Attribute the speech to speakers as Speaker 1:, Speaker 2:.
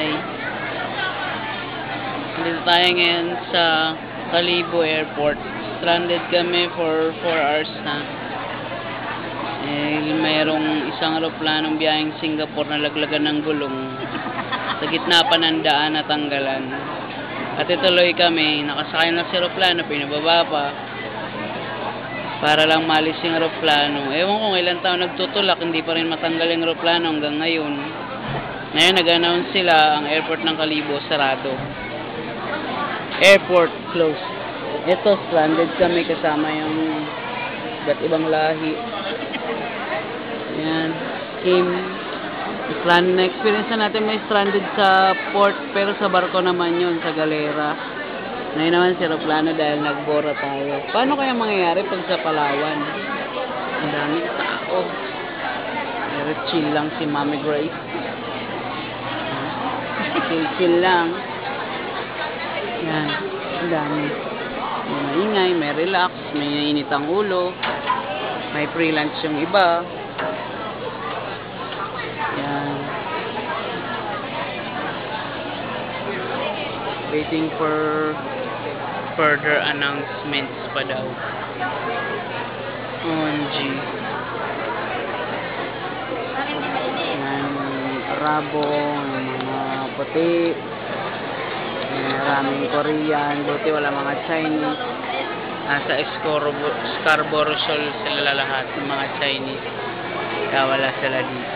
Speaker 1: Hi. Dito tayo ngayon sa Kalibo Airport. Stranded kami for 4 hours na. Mayroong isang aeroplanong biyaheng Singapore na laglagan ng gulong. Sa gitna pa ng daan na tanggalan. At ituloy kami, nakasakay na sa aeroplano, pinababa pa. Para lang malis yung aeroplano. Ewan ko ilang taon nagtutulak, hindi pa rin matanggal yung aeroplano hanggang ngayon. Ngayon nag-announce sila, ang airport ng Kalibo sarado. Airport closed. Ito, stranded kami kasama yung iba't ibang lahi. Ayan, Kim. Na-experience na natin may stranded sa port, pero sa barko naman yun, sa galera. Ngayon naman sa aeroplano dahil nagbora tayo. Paano kaya mangyayari pag sa Palawan? Ang daming tao. Pero chill lang si Mami Grace. Chill lang. Yan. Ang dami. May maingay, may relax, may nainit ang ulo. May free lunch yung iba. Yan. Waiting for further announcements pa daw. OMG. Yan, Arabo, mga puti, maraming Korean, buti wala mga Chinese. Nasa Scarborough Shoal sila lahat ng mga Chinese. Kaya wala sila dito.